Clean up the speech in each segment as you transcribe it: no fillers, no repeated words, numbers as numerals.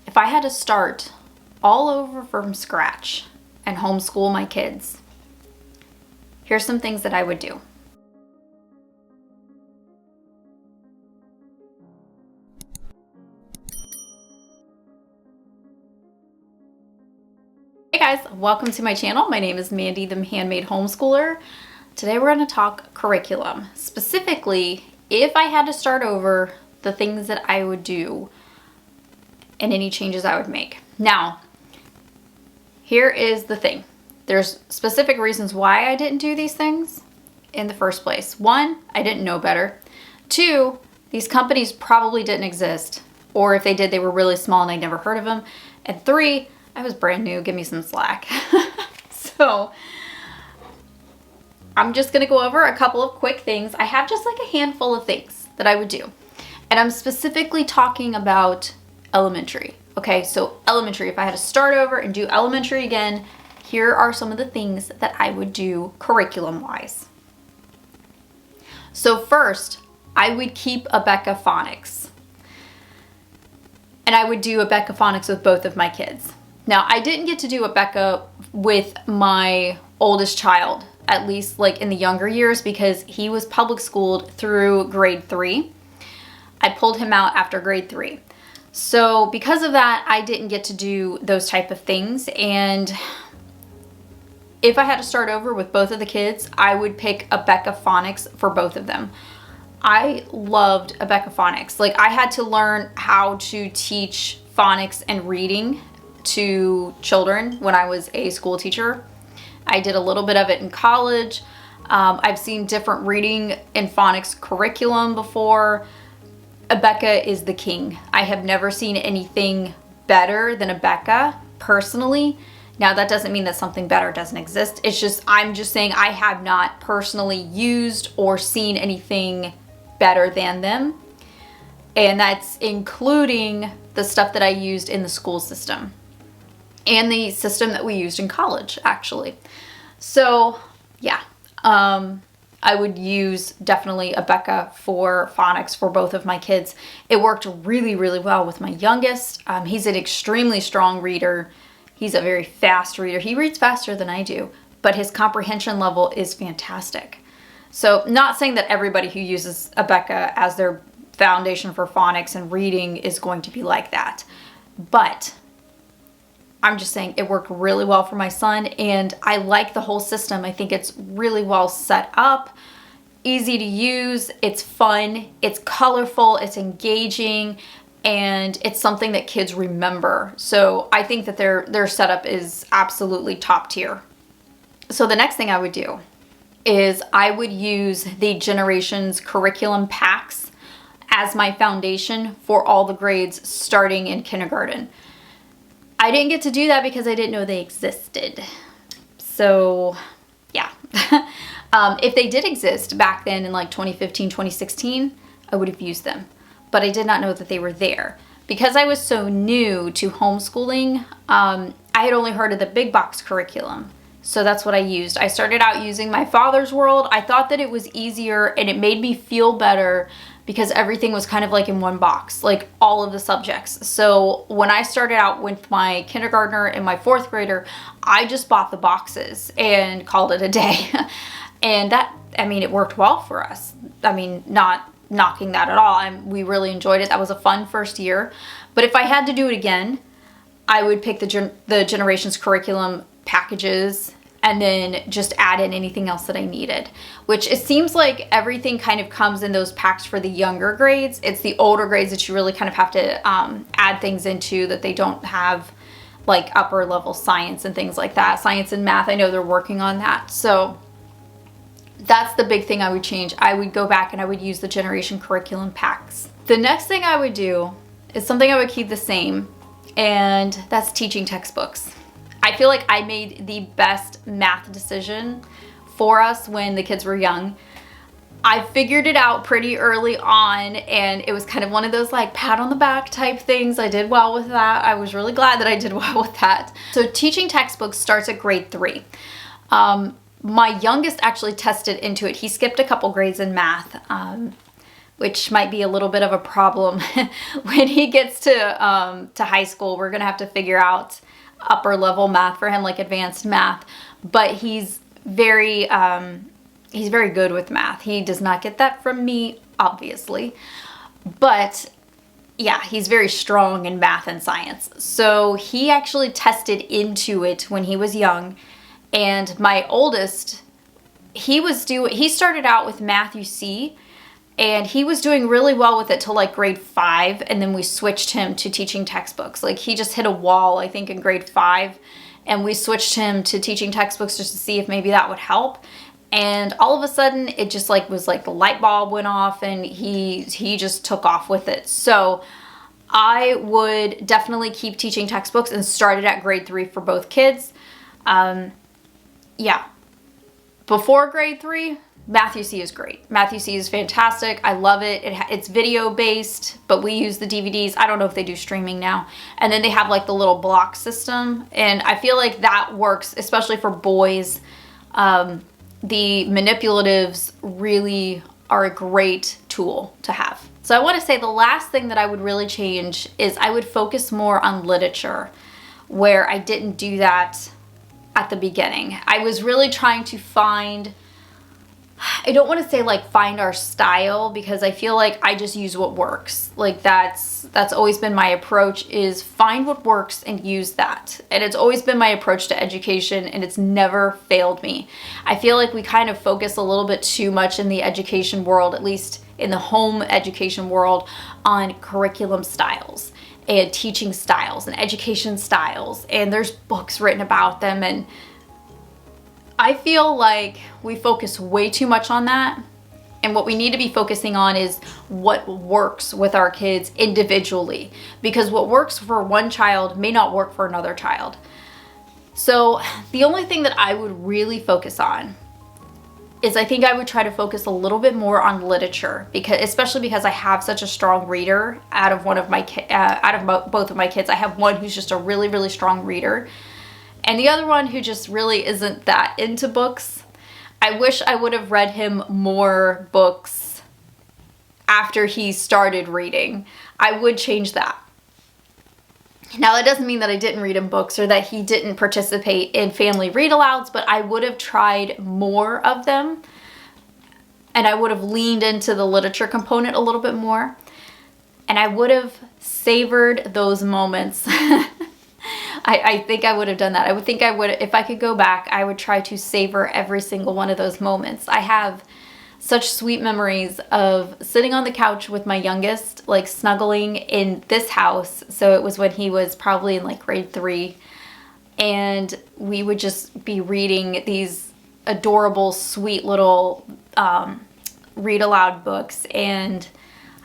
If I had to start all over from scratch and homeschool my kids, here's some things that I would do. Hey guys, welcome to my channel. My name is Mandy, the Handmade Homeschooler. Today we're going to talk curriculum. Specifically, if I had to start over, the things that I would do and any changes I would make. Now, here is the thing. There's specific reasons why I didn't do these things in the first place. One, I didn't know better. Two, these companies probably didn't exist. Or if they did, they were really small and I'd never heard of them. And three, I was brand new. Give me some slack. So I'm just going to go over a couple of quick things. I have just like a handful of things that I would do. And I'm specifically talking about elementary. Okay, so elementary, if I had to start over and do elementary again, here are some of the things that I would do curriculum-wise. So first, I would keep Abeka Phonics. And I would do Abeka Phonics with both of my kids. Now, I didn't get to do Abeka with my oldest child, at least like in the younger years, because he was public schooled through grade 3. I pulled him out after grade 3. So because of that, I didn't get to do those type of things. And if I had to start over with both of the kids, I would pick Abeka Phonics for both of them. I loved Abeka Phonics. Like, I had to learn how to teach phonics and reading to children when I was a school teacher. I did a little bit of it in college. I've seen different reading and phonics curriculum before. Abeka is the king. I have never seen anything better than Abeka, personally. Now, that doesn't mean that something better doesn't exist. It's just, I'm just saying I have not personally used or seen anything better than them. And that's including the stuff that I used in the school system and the system that we used in college, actually. So, yeah. I would use definitely Abeka for phonics for both of my kids. It worked really, really well with my youngest. He's an extremely strong reader. He's a very fast reader. He reads faster than I do, but his comprehension level is fantastic. So, not saying that everybody who uses Abeka as their foundation for phonics and reading is going to be like that, but I'm just saying it worked really well for my son, and I like the whole system. I think it's really well set up, easy to use, it's fun, it's colorful, it's engaging, and it's something that kids remember. So I think that their setup is absolutely top tier. So the next thing I would do is I would use the Generations curriculum packs as my foundation for all the grades starting in kindergarten. I didn't get to do that because I didn't know they existed. So, yeah. If they did exist back then in like 2015, 2016, I would have used them. But I did not know that they were there. Because I was so new to homeschooling, I had only heard of the big box curriculum. So that's what I used. I started out using my father's world. I thought that it was easier and it made me feel better because everything was kind of like in one box, like all of the subjects. So when I started out with my kindergartner and my 4th grader, I just bought the boxes and called it a day. And that, I mean, it worked well for us. I mean, not knocking that at all. We really enjoyed it. That was a fun first year. But if I had to do it again, I would pick the Generations curriculum packages and then just add in anything else that I needed, which it seems like everything kind of comes in those packs for the younger grades. It's the older grades that you really kind of have to add things into that they don't have, like upper level science and things like that. Science and math, I know they're working on that. So that's the big thing I would change. I would go back and I would use the Generation curriculum packs. The next thing I would do is something I would keep the same, and that's teaching textbooks. I feel like I made the best math decision for us when the kids were young. I figured it out pretty early on, and it was kind of one of those like pat on the back type things. I did well with that. I was really glad that I did well with that. So teaching textbooks starts at grade 3. My youngest actually tested into it. He skipped a couple grades in math. which might be a little bit of a problem when he gets to high school. We're gonna have to figure out upper level math for him, like advanced math. But he's very good with math. He does not get that from me, obviously, but yeah, he's very strong in math and science. So he actually tested into it when he was young. And my oldest, he started out with Math UC, and he was doing really well with it till like grade 5, and then we switched him to teaching textbooks. Like he just hit a wall, I think, in grade 5, and we switched him to teaching textbooks just to see if maybe that would help. And all of a sudden it just like was like the light bulb went off, and he just took off with it. So I would definitely keep teaching textbooks and started at grade 3 for both kids. Yeah, before grade 3, Math UC is great. Math UC is fantastic. I love it. It's video based, but we use the DVDs. I don't know if they do streaming now. And then they have like the little block system, and I feel like that works, especially for boys. The manipulatives really are a great tool to have. So I want to say the last thing that I would really change is I would focus more on literature, where I didn't do that at the beginning. I was really trying to find, I don't want to say like find our style, because I feel like I just use what works. Like that's always been my approach, is find what works and use that. And it's always been my approach to education, and it's never failed me. I feel like we kind of focus a little bit too much in the education world, at least in the home education world, on curriculum styles and teaching styles and education styles, and there's books written about them, and I feel like we focus way too much on that, and what we need to be focusing on is what works with our kids individually, because what works for one child may not work for another child. So the only thing that I would really focus on is I think I would try to focus a little bit more on literature, especially because I have such a strong reader out of both of my kids. I have one who's just a really, really strong reader, and the other one who just really isn't that into books. I wish I would have read him more books after he started reading. I would change that. Now, that doesn't mean that I didn't read him books or that he didn't participate in family read-alouds, but I would have tried more of them, and I would have leaned into the literature component a little bit more, and I would have savored those moments. I think I would have done that. If I could go back, I would try to savor every single one of those moments. I have such sweet memories of sitting on the couch with my youngest, like snuggling in this house. So it was when he was probably in like grade 3, and we would just be reading these adorable, sweet little read aloud books. And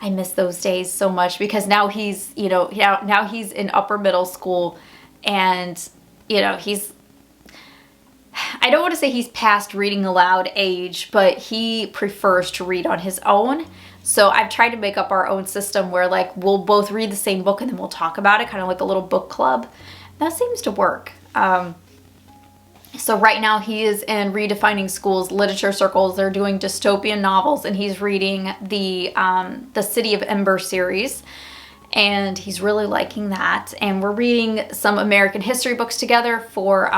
I miss those days so much, because now he's, now he's in upper middle school, and I don't want to say he's past reading aloud age, but he prefers to read on his own. So I've tried to make up our own system where like we'll both read the same book and then we'll talk about it, kind of like a little book club. That seems to work. So right now he is in Redefining School's literature circles. They're doing dystopian novels, and he's reading the City of Ember series. And he's really liking that. And we're reading some American history books together for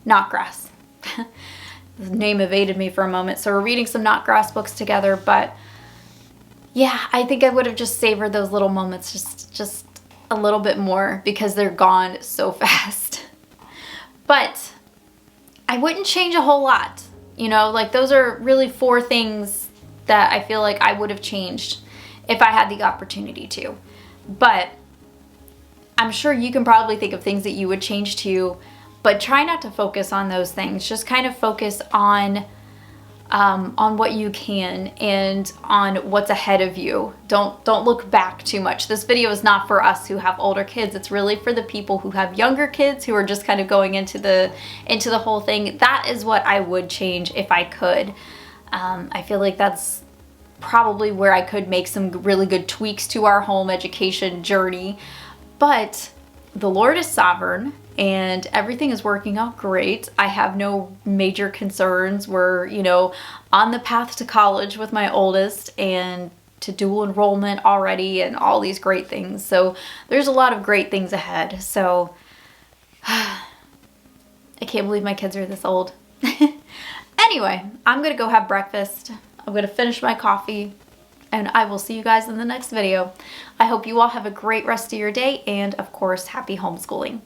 Knotgrass. The name evaded me for a moment. So we're reading some Knotgrass books together. But yeah, I think I would have just savored those little moments just a little bit more, because they're gone so fast. But I wouldn't change a whole lot. Like those are really 4 things that I feel like I would have changed if I had the opportunity to. But I'm sure you can probably think of things that you would change too, but try not to focus on those things. Just kind of focus on what you can and on what's ahead of you. Don't look back too much. This video is not for us who have older kids. It's really for the people who have younger kids, who are just kind of going into the whole thing. That is what I would change if I could. I feel like that's probably where I could make some really good tweaks to our home education journey. But the Lord is sovereign, and everything is working out great. I have no major concerns. We're, you know, on the path to college with my oldest and to dual enrollment already and all these great things. So there's a lot of great things ahead. So I can't believe my kids are this old. Anyway, I'm gonna go have breakfast. I'm gonna finish my coffee, and I will see you guys in the next video. I hope you all have a great rest of your day, and of course, happy homeschooling.